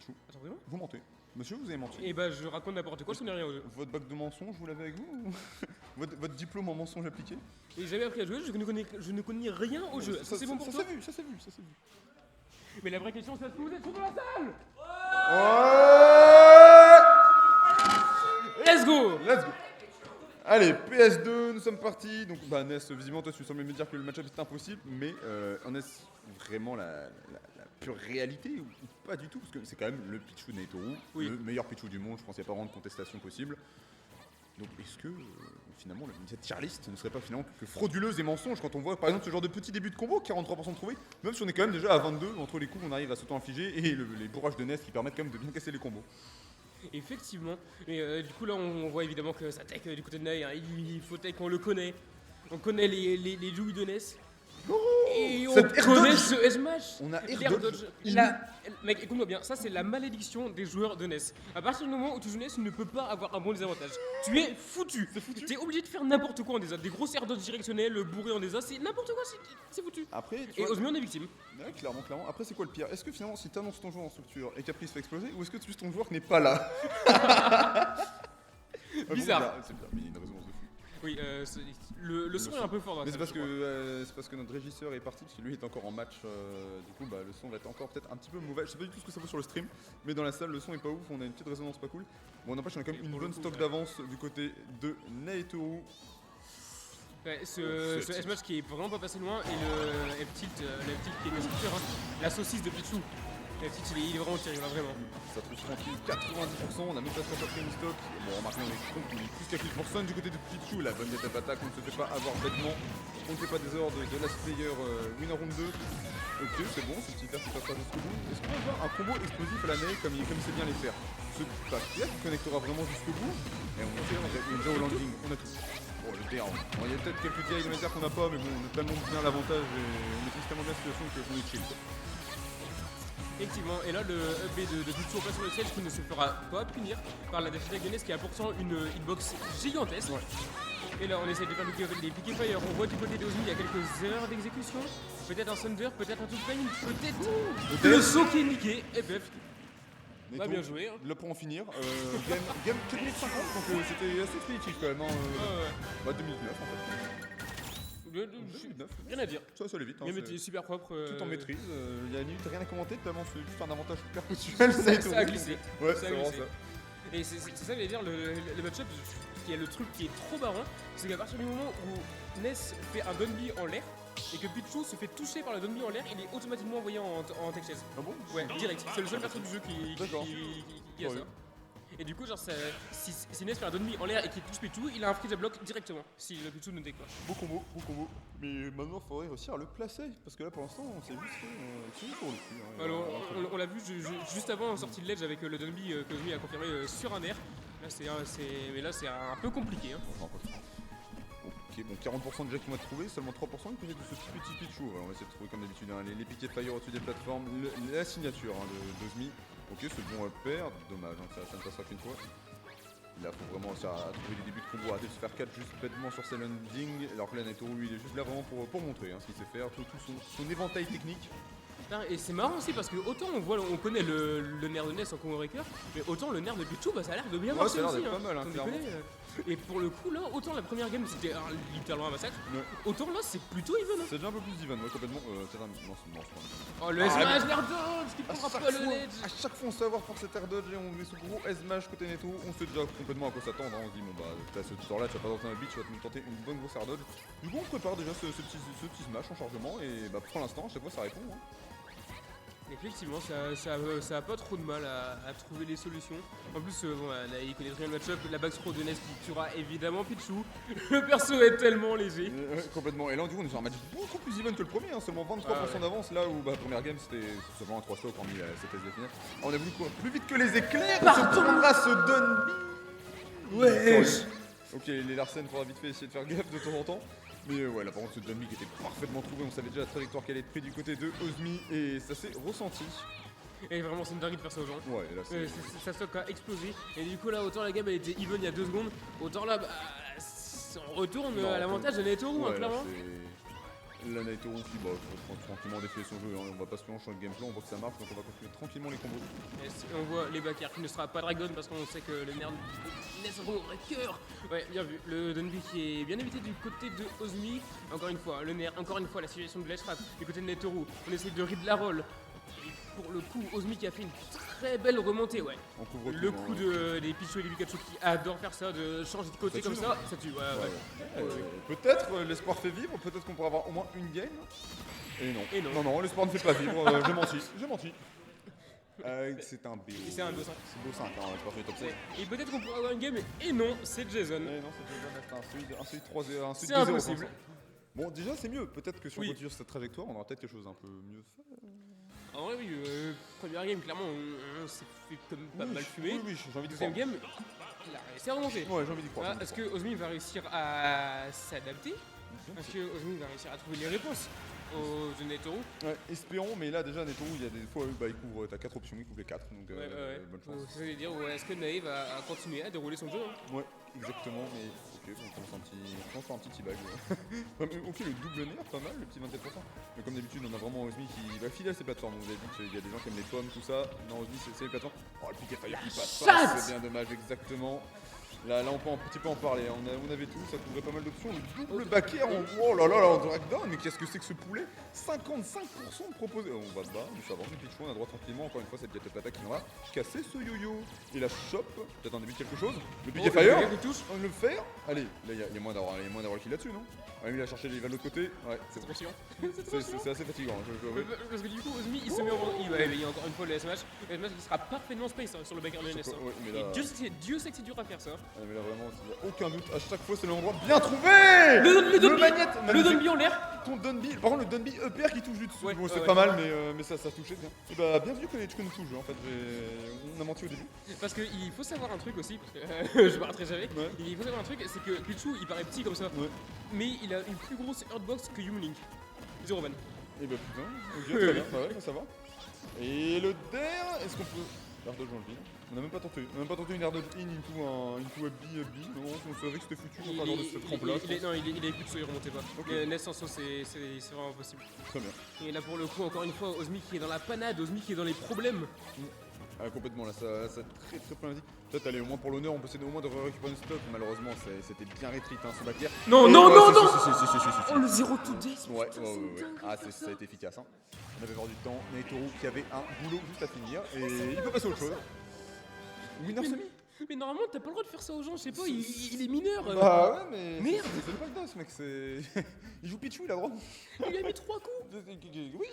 Pichou. Attends, vraiment? Vous mentez. Monsieur, vous avez menti. Et bah, je raconte n'importe quoi, je connais rien au jeu. Votre bac de mensonge, vous l'avez avec vous ou votre diplôme en mensonge appliqué? Et j'avais appris à jouer, je ne connais rien au jeu. Ça, c'est bon pour toi? Ça s'est vu. Mais la vraie question, c'est est-ce que vous êtes tous dans la salle? Let's go! Let's go. Allez, PS2, nous sommes partis. Donc, Ness, visiblement, toi, tu sembles me dire que le match-up est impossible, mais en est-ce vraiment la pure réalité ou pas du tout? Parce que c'est quand même le Pichou de Naitoru, le meilleur Pichou du monde, je pense qu'il n'y a pas vraiment de contestation possible. Donc, est-ce que finalement, cette tier list ne serait pas finalement que frauduleuse et mensonge quand on voit par exemple ce genre de petit début de combo, 43% de trouvé, même si on est quand même déjà à 22, entre les coups, on arrive à s'auto-infliger et les bourrages de Ness qui permettent quand même de bien casser les combos. Effectivement, mais du coup là on voit évidemment que ça tech du côté de Nai, hein. Il faut tech, on le connaît. On connaît les joues de Ness. Et on connaît ce S-Match. On a Air dodge. Mec, écoute-moi bien, ça c'est la malédiction des joueurs de NES. À partir du moment où tu joues NES, tu ne peux pas avoir un bon désavantage. Tu es foutu. Tu es obligé de faire n'importe quoi en désas. Des grosses air dodge directionnelles, bourrées en désas, c'est n'importe quoi, c'est foutu. Après, et Osmi on est victime. Ouais, clairement. Après, c'est quoi le pire? Est-ce que finalement, si tu annonces ton joueur en structure et Caprice fait exploser, ou est-ce que tu ton joueur n'est pas là? Bizarre. C'est bizarre, mais il y a une résonance de fou. Oui, le son est un peu fort dans mais ça, c'est parce que notre régisseur est parti, parce que lui est encore en match. Du coup, le son va être encore peut-être un petit peu mauvais. Je sais pas du tout ce que ça vaut sur le stream, mais dans la salle, le son est pas ouf. On a une petite résonance pas cool. Bon, n'empêche, on a quand même une bonne stock d'avance du côté de Naitoru. Ouais, ce S-Match qui est vraiment pas passé loin, et le F-Tilt qui est une structure, hein. La saucisse de Pichou. Le F-Tilt il est vraiment terrible, vraiment. Ça trouve tranquille, 90%, on a même pas pris une stock. Bon, remarquez, on est contre, on est plus qu'à 10% du côté de Pichou, la bonne tête attaque, on ne se fait pas avoir bêtement. On ne fait pas des ordres de last player winner round 2. Ok, c'est bon, ce petit verre qui passe pas jusqu'au bout. Est-ce qu'on va voir un combo explosif à la nail comme il sait bien les faire? Ce paquet qui connectera vraiment jusqu'au bout. Et on est déjà au landing, on a tout. Bon, le terrain. Bon, il y a peut-être quelques DI dans les airs qu'on n'a pas, mais bon, on a tellement bien l'avantage et on maîtrise tellement bien la situation qu'on est chill. Effectivement, et là le up de Pichou passe sur le siège qui ne se fera pas punir par la défense de qui a pourtant une hitbox gigantesque. Ouais. Et là on essaie de faire les piquets fire, on voit du côté d'Ozmi il y a quelques erreurs d'exécution, peut-être un Thunder, peut-être un Tootpain, peut-être le saut qui est niqué, FF. Bah, bien joué. Hein. Là pour en finir, game 4 minutes 50, donc c'était assez expéditif quand même. 2009 en fait. 2009. Rien à dire. Ça allait vite. Game était super propre. Tout en maîtrise. Il y a limite rien à commenter, tellement c'est juste un avantage perpétuel. Ça a glissé. Ouais, c'est vraiment ça. Et c'est ça, je veux dire, le match-up, qui est le truc qui est trop barrant, c'est qu'à partir du moment où Ness fait un Dunby en l'air, et que Pichou se fait toucher par le Dunby en l'air, il est automatiquement envoyé en tech chase. Ah bon? Ouais, direct. C'est le seul perso du jeu qui a ça. Et du coup, genre, si Ness fait un Dunby en l'air et qu'il touche Pichou, il a un freeze à bloc directement, si le Pichou ne décolle. Beau combo. Mais maintenant, il faudrait réussir à le placer, parce que là, pour l'instant, on s'est juste fait pour le cul. Hein, alors, on l'a vu juste avant en sortie de ledge avec le Dunby que Ozmi a confirmé sur un air. Mais là, c'est un peu compliqué. Hein. Ok, bon, 40% déjà qui m'a trouvé, seulement 3% du côté de ce petit Pichou. Alors, on va essayer de trouver comme d'habitude les piquets de fire au-dessus des plateformes, la signature d'Ozmi. Ok, ce bon père, dommage, hein, ça ne passera qu'une fois. Là, faut vraiment à trouver des débuts de combo, arrêter de se faire 4 juste bêtement sur ses landings. Alors que là, Naitoru, lui, il est juste là vraiment pour montrer ce qu'il sait faire, tout son éventail technique. Et c'est marrant aussi parce que autant on connaît le nerf de Ness en combo breaker, mais autant le nerf de Pichou, ça a l'air de bien marcher aussi. Ça a l'air d'être pas mal, clairement. Et pour le coup là, autant la première game c'était littéralement un massacre, autant là c'est plutôt even. C'est déjà un peu plus even, complètement. Non, c'est pas. Oh le S-Mash l'air dodge qui prendra pas le ledge. À chaque fois on sait avoir pour cet air dodge et on met ce gros S-Mash côté Netto, on sait déjà complètement à quoi s'attendre. On se dit, bon t'as ce sort là, tu vas pas tenter un beat, tu vas nous tenter une bonne grosse air dodge. Du coup on prépare déjà ce petit smash en chargement et pour l'instant à chaque fois ça répond. Effectivement, ça a pas trop de mal à trouver les solutions. En plus, là, il connaît bien le match-up. La back throw de Ness qui tuera évidemment Pichou. Le perso est tellement léger. Complètement. Et là, du coup, on est sur un match beaucoup plus even que le premier. Seulement 23% d'avance. Là où la première game, c'était seulement un 3 stock hormis cette SD finale. On a voulu courir plus vite que les éclairs. On se prendra ce Dunby. Ouais. Ok, les Larsen, faudra vite fait essayer de faire gaffe de temps en temps. Mais là par contre ce Dunby qui était parfaitement trouvé, on savait déjà la trajectoire qu'elle allait être prise du côté de Ozmi et ça s'est ressenti. Et vraiment c'est une dinguerie de faire ça aux gens. Ouais, là c'est... Sa stock a explosé et du coup là autant la game elle était even il y a 2 secondes, autant là on retourne à l'avantage de Naitoru clairement. La Naitoru qui tranquillement défiler son jeu, hein. On va pas se plonger sur le gameplay, on voit que ça marche donc on va continuer tranquillement les combos. On voit les backers qui ne sera pas Dragon parce qu'on sait que le nerf laisse un cœur. Ouais, bien vu. Le Dunby qui est bien évité du côté de Ozmi. Encore une fois, le nerf, encore une fois la situation de Ledge Trap. Du côté de Naitoru, on essaie de read la roll. Et pour le coup, Ozmi qui a fait une très belle remontée, ouais. On couvre Le tout, coup des Pichu et des Pikachu qui adorent faire ça, de changer de côté Ça comme tue, ça, ça tue, ouais. Peut-être l'espoir fait vivre, peut-être qu'on pourra avoir au moins une game. Et non. Et non. Non, l'espoir ne fait pas vivre, j'ai menti. C'est un BO. C'est un 2-5. C'est beau 5, hein, l'espoir fait top 7. Et peut-être qu'on pourra avoir une game, et non, c'est Jason. Eh non, c'est un suite 3-0, un suite C'est 2-0. impossible. Bon, déjà c'est mieux, peut-être que si on Oui. continue sur cette trajectoire, on aura peut-être quelque chose un peu mieux fait. En vrai, oui, première game, clairement, on s'est fait comme pas mal fumer. Oui, j'ai envie de croire. Deuxième game, il a réussi à remonter. Ouais, j'ai envie d'y croire. Voilà, est-ce que Ozmi va réussir à s'adapter? Est-ce que Ozmi va réussir à trouver les réponses aux jeux Naitoru? Ouais, espérons, mais là déjà Neto, il y a des fois, il couvre, t'as 4 options, il couvre les 4, donc bonne chance. Ça veut dire, ouais, est-ce que Nae va continuer à dérouler son jeu, hein? Ouais, exactement, mais ok, on commence par un petit teabag. Ok, le double nerf, pas mal, le petit 27%. Mais comme d'habitude, on a vraiment Ozmi qui va filer à ses plateformes. Vous avez vu qu'il y a des gens qui aiment les pommes, tout ça. Non, Ozmi, c'est les plateformes. Oh, le piquet fire qui passe pas, c'est bien dommage, exactement. Là, on peut un petit peu en parler. On avait tout, ça couvrait pas mal d'options. Le double backer, oh là là, en drag down, mais qu'est-ce que c'est que ce poulet? 55% de proposé. On va se battre, mais ça avance du Pichou, on a droit tranquillement. Encore une fois, cette Jet Attack qui va casser ce yo-yo. Et la shop, peut-être un début de quelque chose. Le piquet fire, on le fait. Allez, là, il y a moins d'avoir le kill là-dessus, non? Ouais, lui, il a cherché les vannes de l'autre côté. Ouais, C'est fatigant. c'est assez fatigant. Parce que du coup, Ozmi, il se met en il va éveiller encore une fois le S-Match. Le S-Match qui sera parfaitement space sur le backer de NS. Ouais, mais là... Et Dieu sait que c'est dur à faire ça. Ah, mais là vraiment, il n'y a aucun doute, à chaque fois c'est l'endroit bien trouvé. Le Dunby en l'air. Ton Dunby, par contre le Dunby EPR qui touche du dessus, Ouais, bon c'est ouais. pas mal mais ça touchait bien. Et bah bienvenue que tu connais tout le jeu en fait, on a menti au début. Parce qu'il faut savoir un truc aussi, parce que je m'arrêterai jamais. Ouais. Il faut savoir un truc, c'est que Pichu il paraît petit comme ça, Ouais. mais il a une plus grosse hurtbox que Yumlink. 0 van. Et bah putain, ok très bien, bah ouais ça va. Et le DER, est-ce qu'on peut... Air dodge dans le vide. On n'a même pas tenté une air dodge in into a B, non, on savait que c'était foutu, on va genre de cette trempe là. Non, il est plus de il remontait pas. Ok. Ness sans saut, c'est vraiment impossible. Très bien. Et là pour le coup, encore une fois, Ozmi qui est dans la panade, Ozmi qui est dans les problèmes. Ah, complètement, là, ça très problématique. Peut-être aller au moins pour l'honneur, on peut essayer au moins de récupérer une stock. Malheureusement, c'était bien rétrit, hein, ce backer. Non, Et non, non, non. Si. Oh le 0 to death. Ouais. Ah, ça a été efficace. Hein. On avait vendu du temps. Naitoru qui avait un boulot juste à finir. Et il peut passer à autre chose. Winner semi. Mais normalement, t'as pas le droit de faire ça aux gens, je sais pas, il est mineur. Bah ouais, mais. Merde. C'est pas le dos, ce mec. Il joue Pichu, il a droit. Il lui a mis 3 coups. Oui.